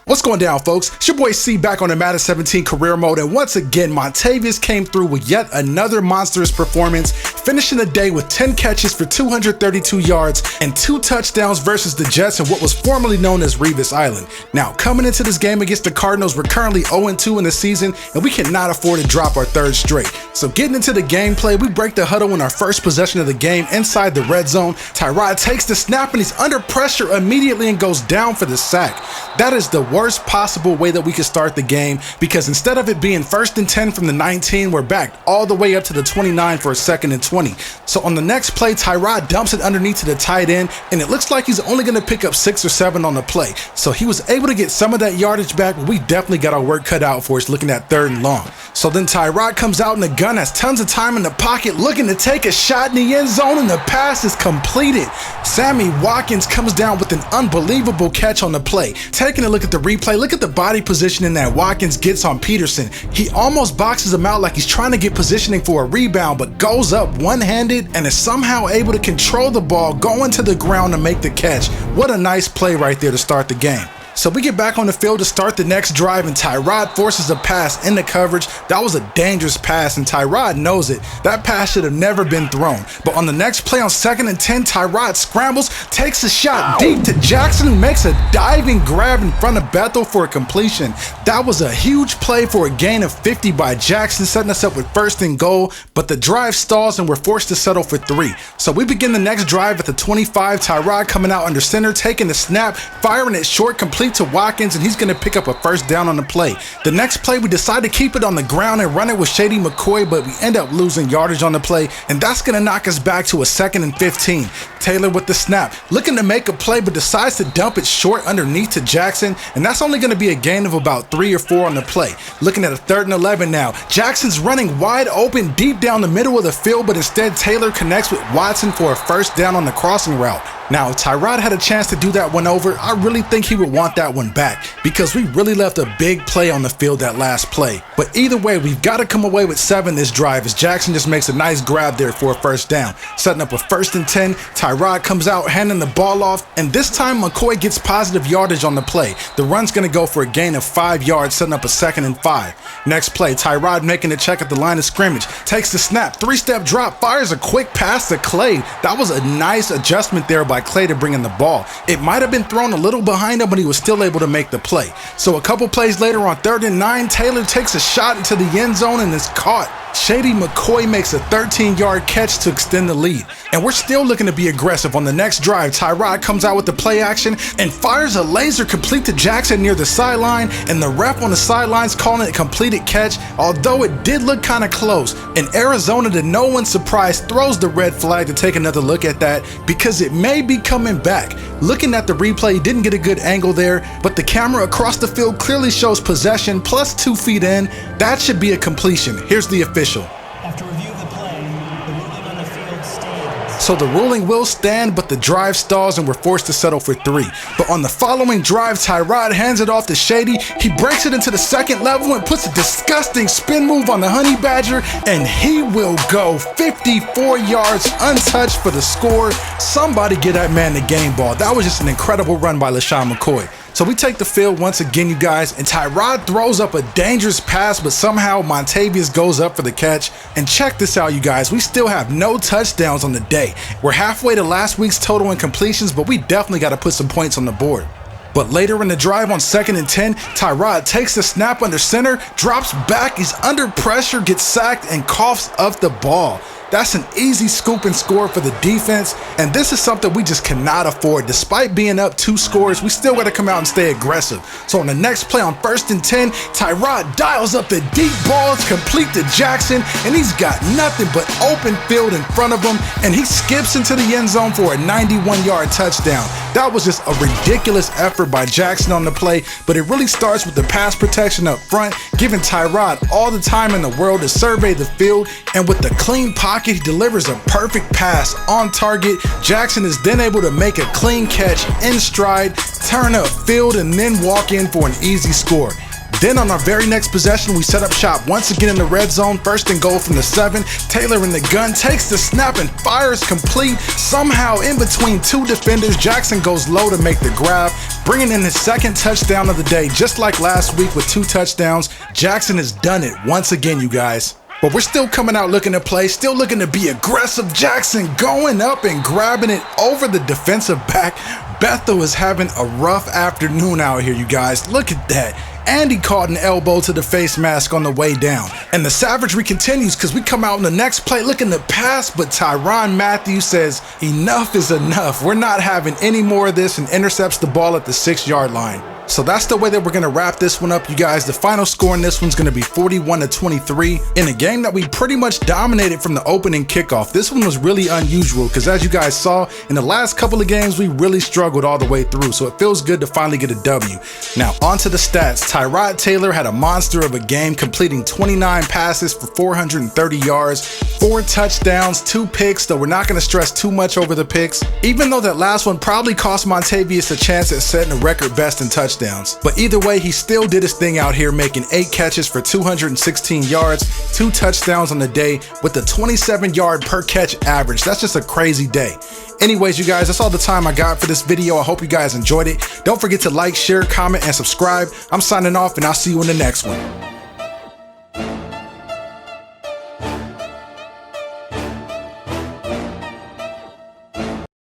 What's going down, folks? It's your boy C back on the Madden 17 career mode, and once again, Montavious came through with yet another monstrous performance, finishing the day with 10 catches for 232 yards and 2 touchdowns versus the Jets in what was formerly known as Revis Island. Now, coming into this game against the Cardinals, we're currently 0-2 in the season, and we cannot afford to drop our third straight. So getting into the gameplay, we break the huddle in our first possession of the game inside the red zone. Tyrod takes the snap, and he's under pressure immediately and goes down for the sack. That is the worst possible way that we could start the game, because instead of it being 1st and 10 from the 19, we're backed all the way up to the 29 for a 2nd and 20. So on the next play, Tyrod dumps it underneath to the tight end, and it looks like he's only going to pick up 6 or 7 on the play. So he was able to get some of that yardage back, but we definitely got our work cut out for us looking at 3rd and long. So then Tyrod comes out in the gun, has tons of time in the pocket, looking to take a shot in the end zone, and the pass is completed. Sammy Watkins comes down with an unbelievable catch on the play. Taking a look at the replay, look at the body positioning that Watkins gets on Peterson. He almost boxes him out like he's trying to get positioning for a rebound, but goes up one-handed and is somehow able to control the ball, going to the ground to make the catch. What a nice play right there to start the game. So we get back on the field to start the next drive, and Tyrod forces a pass in the coverage. That was a dangerous pass, and Tyrod knows it. That pass should have never been thrown. But on the next play on 2nd and 10, Tyrod scrambles, takes a shot deep to Jackson, who makes a diving grab in front of Bethel for a completion. That was a huge play for a gain of 50 by Jackson, setting us up with 1st and goal, but the drive stalls and we're forced to settle for 3. So we begin the next drive at the 25, Tyrod coming out under center, taking the snap, firing it short, complete to Watkins, and he's going to pick up a 1st down on the play. The next play, we decide to keep it on the ground and run it with Shady McCoy, but we end up losing yardage on the play, and that's going to knock us back to a 2nd and 15. Taylor with the snap, looking to make a play, but decides to dump it short underneath to Jackson, and that's only going to be a gain of about 3 or 4 on the play. Looking at a 3rd and 11 now. Jackson's running wide open deep down the middle of the field, but instead Taylor connects with Watson for a 1st down on the crossing route. Now, if Tyrod had a chance to do that one over, I really think he would want that one back, because we really left a big play on the field that last play. But either way, we've got to come away with 7 this drive, as Jackson just makes a nice grab there for a 1st down. Setting up a 1st and 10, Tyrod comes out handing the ball off, and this time McCoy gets positive yardage on the play. The run's going to go for a gain of 5 yards, setting up a 2nd and 5. Next play, Tyrod making a check at the line of scrimmage, takes the snap, 3-step drop, fires a quick pass to Clay. That was a nice adjustment there by Clay to bring in the ball. It might have been thrown a little behind him, but he was still able to make the play. So a couple plays later on 3rd and 9, Taylor takes a shot into the end zone and is caught. Shady McCoy makes a 13-yard catch to extend the lead. And we're still looking to be aggressive. On the next drive, Tyrod comes out with the play action and fires a laser complete to Jackson near the sideline, and the ref on the sidelines calling it a completed catch, although it did look kind of close. And Arizona, to no one's surprise, throws the red flag to take another look at that, because it may be coming back. Looking at the replay, he didn't get a good angle there, but the camera across the field clearly shows possession plus 2 feet in. That should be a completion. Here's the official. After review of the play, the ruling on the field stands. So the ruling will stand, but the drive stalls and we're forced to settle for 3. But on the following drive, Tyrod hands it off to Shady. He breaks it into the 2nd level and puts a disgusting spin move on the Honey Badger, and he will go 54 yards untouched for the score. Somebody get that man the game ball. That was just an incredible run by LaShawn McCoy. So we take the field once again, you guys, and Tyrod throws up a dangerous pass, but somehow Montavious goes up for the catch. And check this out, you guys. We still have no touchdowns on the day. We're halfway to last week's total in completions, but we definitely got to put some points on the board. But later in the drive on 2nd and 10, Tyrod takes the snap under center, drops back, he's under pressure, gets sacked, and coughs up the ball. That's an easy scoop and score for the defense, and this is something we just cannot afford. Despite being up 2 scores, we still got to come out and stay aggressive. So on the next play on 1st and 10, Tyrod dials up the deep ball to complete to Jackson, and he's got nothing but open field in front of him, and he skips into the end zone for a 91-yard touchdown. That was just a ridiculous effort by Jackson on the play, but it really starts with the pass protection up front, giving Tyrod all the time in the world to survey the field, and with the clean pocket, he delivers a perfect pass on target. Jackson is then able to make a clean catch in stride, turn up field, and then walk in for an easy score. Then on our very next possession, we set up shop once again in the red zone, 1st and goal from the 7. Taylor in the gun takes the snap and fires complete. Somehow in between 2 defenders, Jackson goes low to make the grab, Bringing in his second touchdown of the day, just like last week with 2 touchdowns. Jackson has done it once again, you guys. But we're still coming out looking to play, still looking to be aggressive. Jackson going up and grabbing it over the defensive back. Bethel is having a rough afternoon out here, you guys. Look at that. And he caught an elbow to the face mask on the way down. And the savagery continues because we come out in the next play looking to pass, but Tyrann Mathieu says enough is enough. We're not having any more of this, and intercepts the ball at the 6-yard line. So that's the way that we're going to wrap this one up, you guys. The final score in this one's going to be 41-23 in a game that we pretty much dominated from the opening kickoff. This one was really unusual because, as you guys saw, in the last couple of games, we really struggled all the way through. So it feels good to finally get a W. Now, onto the stats. Tyrod Taylor had a monster of a game, completing 29 passes for 430 yards, 4 touchdowns, 2 picks, though we're not going to stress too much over the picks, even though that last one probably cost Montavious a chance at setting a record best in touchdowns. But either way, he still did his thing out here, making 8 catches for 216 yards, 2 touchdowns on the day with a 27-yard per catch average. That's just a crazy day. Anyways, you guys, that's all the time I got for this video. I hope you guys enjoyed it. Don't forget to like, share, comment, and subscribe. I'm signing off, and I'll see you in the next one.